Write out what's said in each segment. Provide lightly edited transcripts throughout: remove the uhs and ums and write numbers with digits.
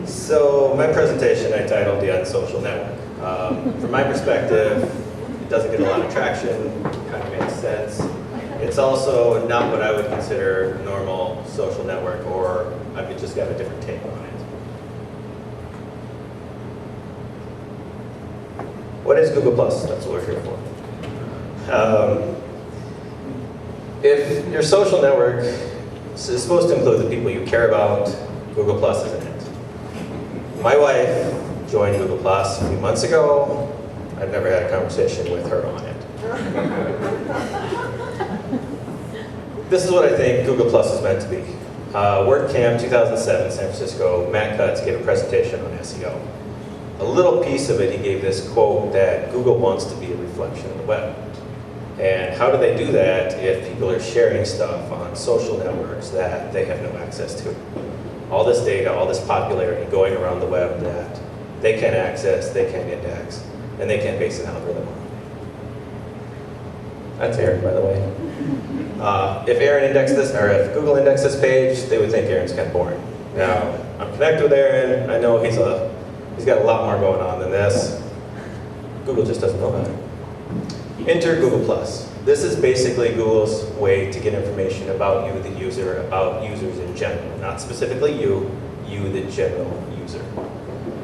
So my presentation I titled The Unsocial Network. From my perspective, it doesn't get a lot of traction, kind of makes sense. It's also not what I would consider a normal social network, or I've just got a different take on it. What is Google+? That's what we're here for. If your social network is supposed to include the people you care about, Google+ isn't it. My wife joined Google+ a few months ago. I've never had a conversation with her on it. This is what I think Google+ is meant to be. Workcamp 2007, San Francisco, Matt Cutts gave a presentation on SEO. A little piece of it, he gave this quote that Google wants to be a reflection of the web. And how do they do that if people are sharing stuff on social networks that they have no access to? All this data, all this popularity going around the web that they can't access, they can't index, and they can't base an algorithm on. That's Aaron, by the way. If Aaron indexed this, or if Google indexed this page, they would think Aaron's kind of boring. Now, I'm connected with Aaron. I know he's got a lot more going on than this. Google just doesn't know about it. Enter Google+. This is basically Google's way to get information about you, the user, about users in general. Not specifically you, the general user.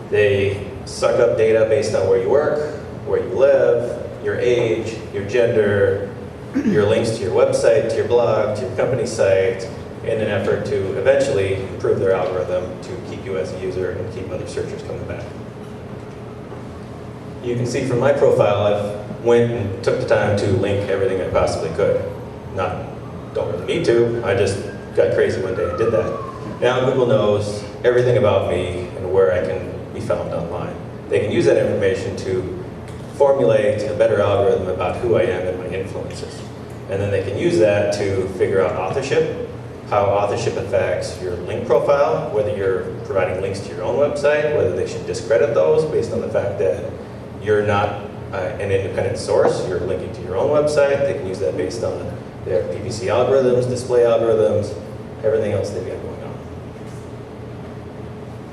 They suck up data based on where you work, where you live, your age, your gender, your links to your website, to your blog, to your company site, in an effort to eventually improve their algorithm to keep you as a user and keep other searchers coming back. You can see from my profile, I've went and took the time to link everything I possibly could. Don't really need to, I just got crazy one day and did that. Now Google knows everything about me and where I can be found online. They can use that information to formulate a better algorithm about who I am and my influences. And then they can use that to figure out authorship, how authorship affects your link profile, whether you're providing links to your own website, whether they should discredit those based on the fact that you're not an independent source, you're linking to your own website. They can use that based on their PPC algorithms, display algorithms, everything else they've got going on.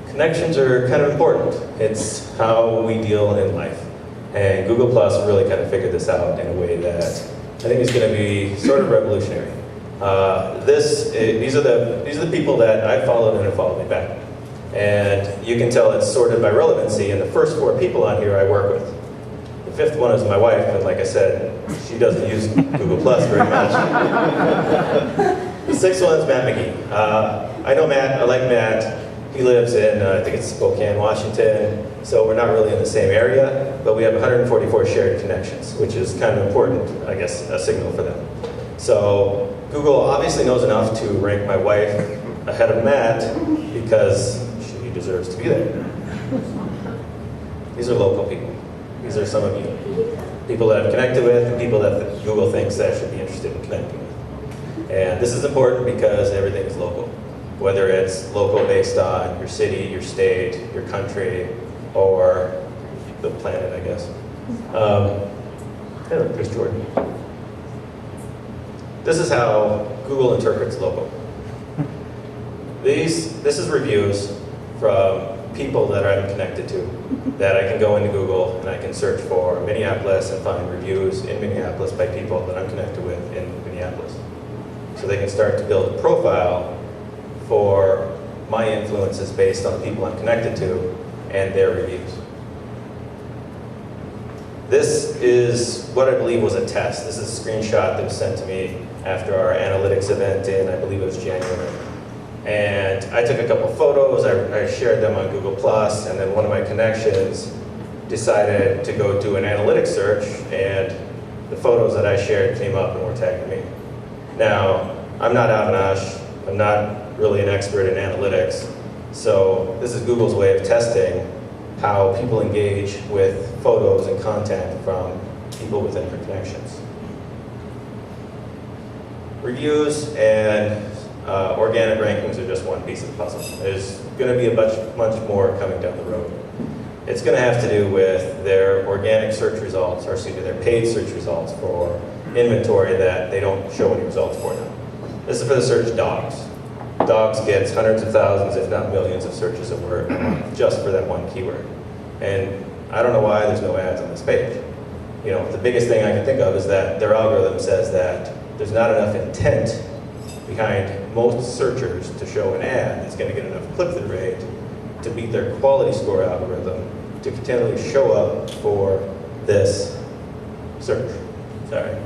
Connections are kind of important. It's how we deal in life. And Google+ really kind of figured this out in a way that I think is going to be sort of revolutionary. These are the people that I followed and have followed me back. And you can tell it's sorted by relevancy, and the first 4 people on here I work with. The 5th one is my wife, but like I said, she doesn't use Google+ very much. The 6th one is Matt McGee. I know Matt, I like Matt. He lives in, I think it's Spokane, Washington, so we're not really in the same area, but we have 144 shared connections, which is kind of important, I guess, a signal for them. So Google obviously knows enough to rank my wife ahead of Matt because she deserves to be there. These are local people. These are some of you. People that I've connected with and people that Google thinks that I should be interested in connecting with. And this is important because everything is local. Whether it's local based on your city, your state, your country, or the planet, I guess. There's Jordan. This is how Google interprets local. This is reviews from people that I'm connected to, that I can go into Google and I can search for Minneapolis and find reviews in Minneapolis by people that I'm connected with in Minneapolis. So they can start to build a profile for my influences based on the people I'm connected to and their reviews. This is what I believe was a test. This is a screenshot that was sent to me after our analytics event in, I believe it was January. And I took a couple photos, I shared them on Google+, and then one of my connections decided to go do an analytics search, and the photos that I shared came up and were tagging me. Now, I'm not Avinash, I'm not really an expert in analytics, so this is Google's way of testing how people engage with photos and content from people within their connections. Reviews and organic rankings are just one piece of the puzzle. There's going to be a much more coming down the road. It's going to have to do with their organic search results, or excuse me, their paid search results for inventory that they don't show any results for now. This is for the search dogs. dogs gets hundreds of thousands, if not millions, of searches a word just for that one keyword. And I don't know why there's no ads on this page. You know, the biggest thing I can think of is that their algorithm says that there's not enough intent behind most searchers to show an ad that's going to get enough click-through rate to beat their quality score algorithm to continually show up for this search. Sorry,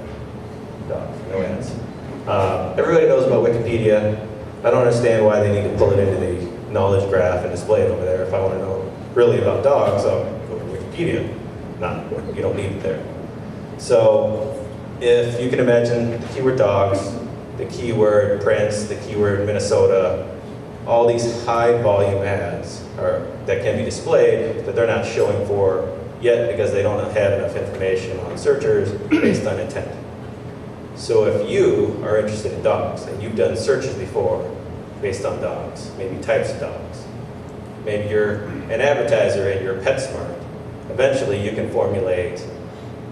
dogs, no ads. Everybody knows about Wikipedia. I don't understand why they need to pull it into the knowledge graph and display it over there. If I want to know really about dogs, I'll go to Wikipedia. You don't need it there. So if you can imagine the keyword dogs, the keyword Prince, the keyword Minnesota, all these high volume ads that can be displayed that they're not showing for yet because they don't have enough information on searchers based on intent. So if you are interested in dogs and you've done searches before based on dogs, maybe types of dogs, maybe you're an advertiser and you're PetSmart, eventually you can formulate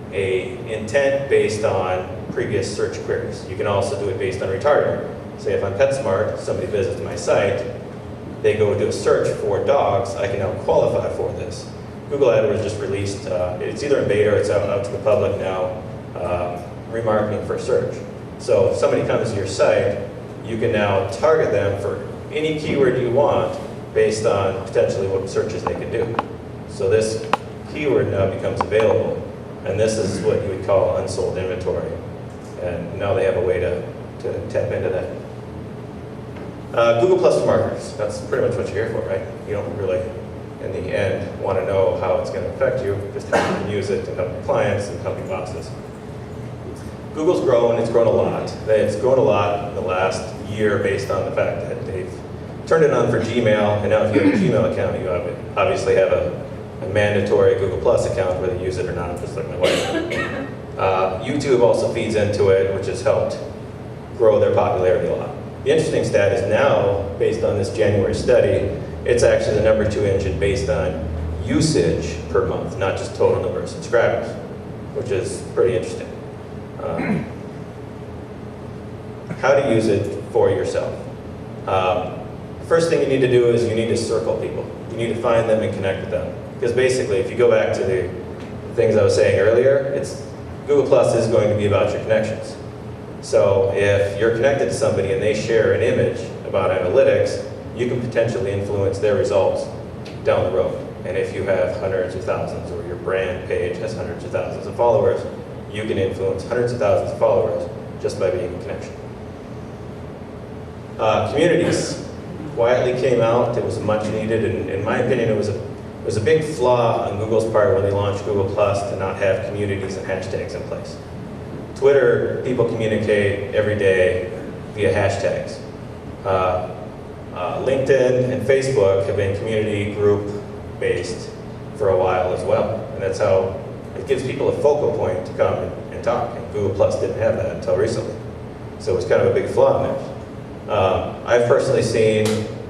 an intent based on previous search queries. You can also do it based on retargeting. Say if I'm PetSmart, somebody visits my site, they go do a search for dogs, I can now qualify for this. Google AdWords just released, it's either in beta or it's out to the public now, remarketing for search. So if somebody comes to your site, you can now target them for any keyword you want based on potentially what searches they can do. So this keyword now becomes available, and this is what you would call unsold inventory. And now they have a way to tap into that. Google Plus for marketers, that's pretty much what you're here for, right? You don't really, in the end, want to know how it's going to affect you, just how you can use it to help your clients and help your bosses. Google's grown, it's grown a lot. It's grown a lot in the last year based on the fact that they've turned it on for Gmail, and now if you have a Gmail account, you obviously have a mandatory Google Plus account whether you use it or not, just like my wife. YouTube also feeds into it, which has helped grow their popularity a lot. The interesting stat is now, based on this January study, it's actually the #2 engine based on usage per month, not just total number of subscribers, which is pretty interesting. How to use it for yourself. First thing you need to do is you need to circle people. You need to find them and connect with them. Because basically, if you go back to the things I was saying earlier, Google Plus is going to be about your connections. So if you're connected to somebody and they share an image about analytics, you can potentially influence their results down the road. And if you have hundreds of thousands, or your brand page has hundreds of thousands of followers, you can influence hundreds of thousands of followers just by being in connection. Communities quietly came out. It was much needed, and in my opinion, it was a big flaw on Google's part when they launched Google Plus to not have communities and hashtags in place. Twitter, people communicate every day via hashtags. LinkedIn and Facebook have been community group based for a while as well, and that's how it gives people a focal point to come and talk. And Google Plus didn't have that until recently, so it was kind of a big flaw in there. I've personally seen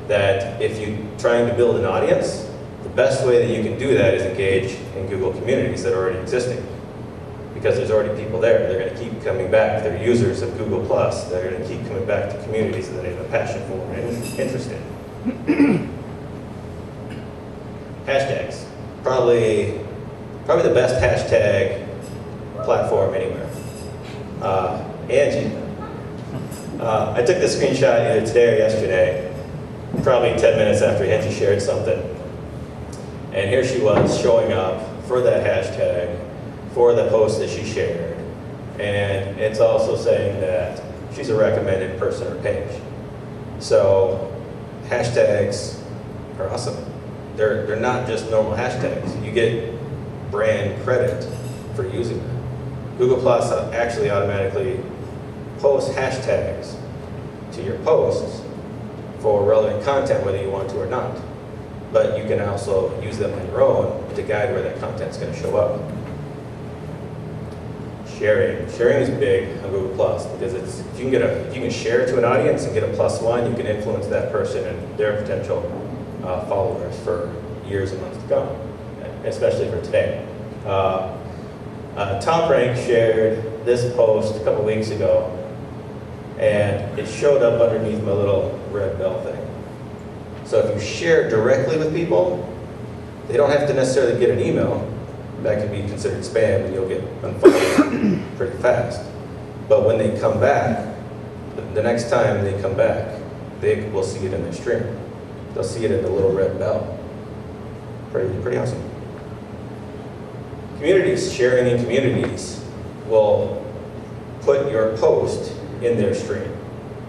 that if you're trying to build an audience, the best way that you can do that is engage in Google communities that are already existing. Because there's already people there. They're going to keep coming back. They're users of Google Plus. They're going to keep coming back to communities that they have a passion for and interest in. Hashtags. Probably the best hashtag platform anywhere. Angie. I took this screenshot either today or yesterday, probably 10 minutes after Angie shared something. And here she was showing up for that hashtag, for the post that she shared. And it's also saying that she's a recommended person or page. So hashtags are awesome. They're not just normal hashtags. You get brand credit for using them. Google Plus actually automatically posts hashtags to your posts for relevant content, whether you want to or not. But you can also use them on your own to guide where that content's going to show up. Sharing. Sharing is big on Google Plus because if you can share to an audience and get a +1, you can influence that person and their potential followers for years and months to come, especially for today. Top Rank shared this post a couple weeks ago, and it showed up underneath my little red bell thing. So if you share directly with people, they don't have to necessarily get an email. That could be considered spam and you'll get unfollowed pretty fast. But when they come back, the next time they come back, they will see it in their stream. They'll see it in the little red bell. Pretty awesome. Communities, sharing in communities, will put your post in their stream.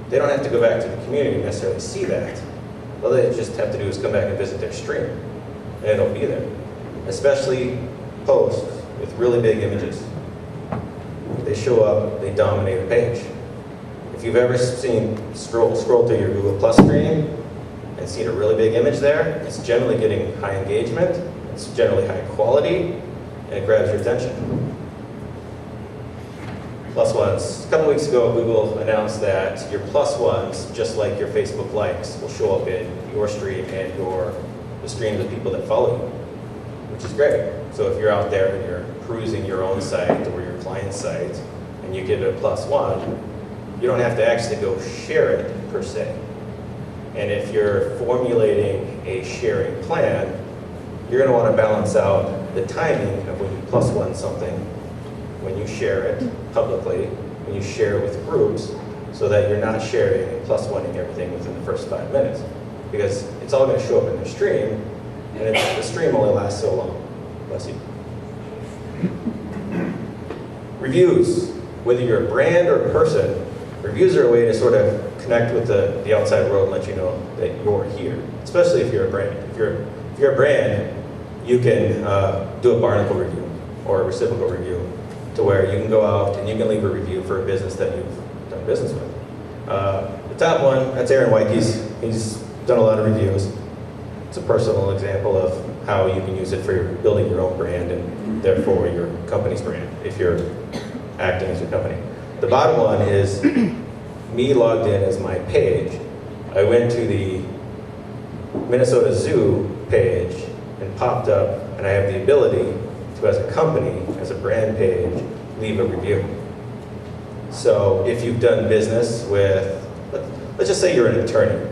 They don't have to go back to the community to necessarily see that. All they just have to do is come back and visit their stream, and it'll be there. Especially posts with really big images. They show up, they dominate a page. If you've ever scroll through your Google Plus screen and seen a really big image there, it's generally getting high engagement, it's generally high quality, and it grabs your attention. Plus ones. A couple weeks ago, Google announced that your plus ones, just like your Facebook likes, will show up in your stream and the streams of people that follow you, which is great. So if you're out there and you're perusing your own site or your client's site, and you give it a +1, you don't have to actually go share it per se. And if you're formulating a sharing plan, you're going to want to balance out the timing of when you +1 something, when you share it publicly, when you share it with groups, so that you're not sharing and +1ing everything within the first 5 minutes. Because it's all going to show up in their stream, and the stream only lasts so long. Bless you. Reviews. Whether you're a brand or a person, reviews are a way to sort of connect with the outside world and let you know that you're here, especially if you're a brand. If you're a brand, you can do a barnacle review or a reciprocal review to where you can go out and you can leave a review for a business that you've done business with. The top one, that's Aaron White. He's done a lot of reviews. It's a personal example of how you can use it for building your own brand and therefore your company's brand if you're acting as your company. The bottom one is me logged in as my page. I went to the Minnesota Zoo page and popped up, and I have the ability to, as a company, as a brand page, leave a review. So if you've done business with, let's just say you're an attorney,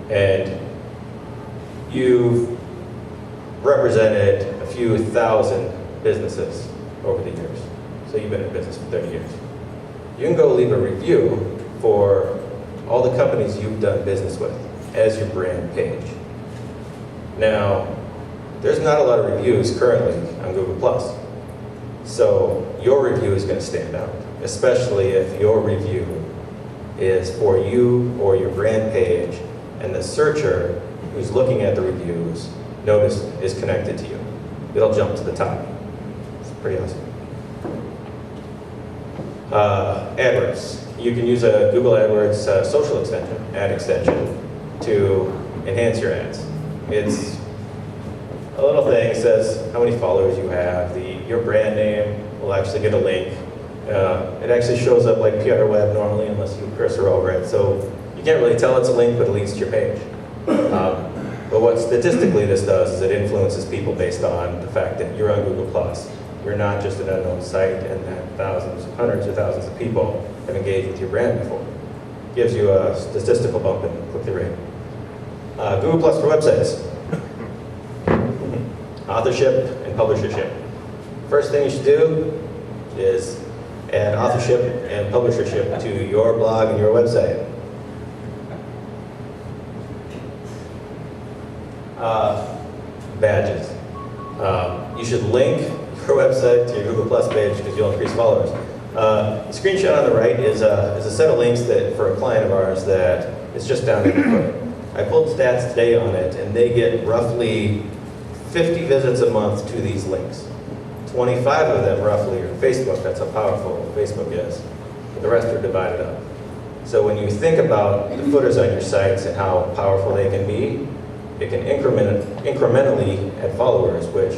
and you've represented a few thousand businesses over the years. So you've been in business for 30 years. You can go leave a review for all the companies you've done business with as your brand page. Now, there's not a lot of reviews currently on Google+. So your review is going to stand out, especially if your review is for you or your brand page, and the searcher who's looking at the reviews notice is connected to you. It'll jump to the top. It's pretty awesome. AdWords. You can use a Google AdWords social extension, ad extension, to enhance your ads. It's a little thing. It says how many followers you have. Your brand name will actually get a link. It actually shows up like PR Web normally unless you cursor over it. So you can't really tell it's a link, but it leads to your page. But what statistically this does is it influences people based on the fact that you're on Google+. You're not just an unknown site and that hundreds or thousands of people have engaged with your brand before. Gives you a statistical bump in click-through rate. Google+ for websites. Authorship and publishership. First thing you should do is add authorship and publishership to your blog and your website. Badges. You should link your website to your Google+ page because you'll increase followers. The screenshot on the right is a set of links that for a client of ours that is just down in the foot. I pulled stats today on it, and they get roughly 50 visits a month to these links. 25 of them roughly are Facebook. That's how powerful Facebook is. But the rest are divided up. So when you think about the footers on your sites and how powerful they can be, it can incrementally add followers, which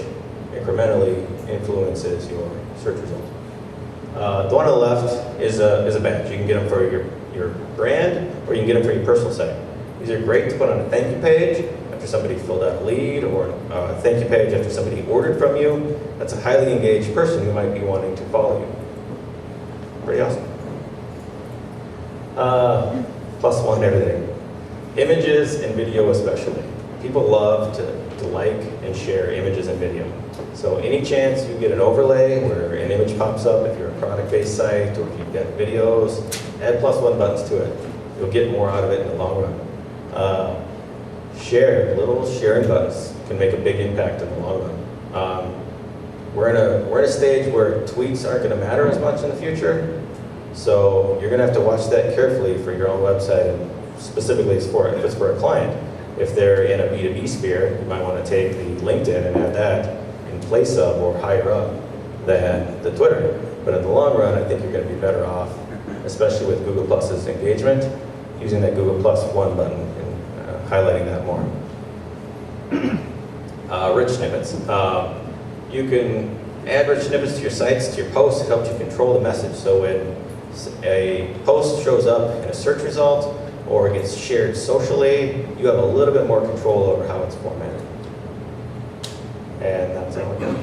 incrementally influences your search results. The one on the left is a badge. You can get them for your brand, or you can get them for your personal site. These are great to put on a thank you page after somebody filled out a lead, or a thank you page after somebody ordered from you. That's a highly engaged person who might be wanting to follow you. Pretty awesome. +1 everything. Images and video especially. People love to like and share images and video. So any chance you get an overlay where an image pops up, if you're a product-based site or if you've got videos, add +1 buttons to it. You'll get more out of it in the long run. Little sharing buttons can make a big impact in the long run. We're in a stage where tweets aren't going to matter as much in the future, so you're going to have to watch that carefully for your own website, and specifically if it's for a client. If they're in a B2B sphere, you might want to take the LinkedIn and add that in place of or higher up than the Twitter. But in the long run, I think you're going to be better off, especially with Google Plus's engagement, using that Google Plus One button and highlighting that more. Rich snippets. You can add rich snippets to your sites, to your posts. It helps you control the message. So when a post shows up in a search result or it gets shared socially, you have a little bit more control over how it's formatted. And that's all I got.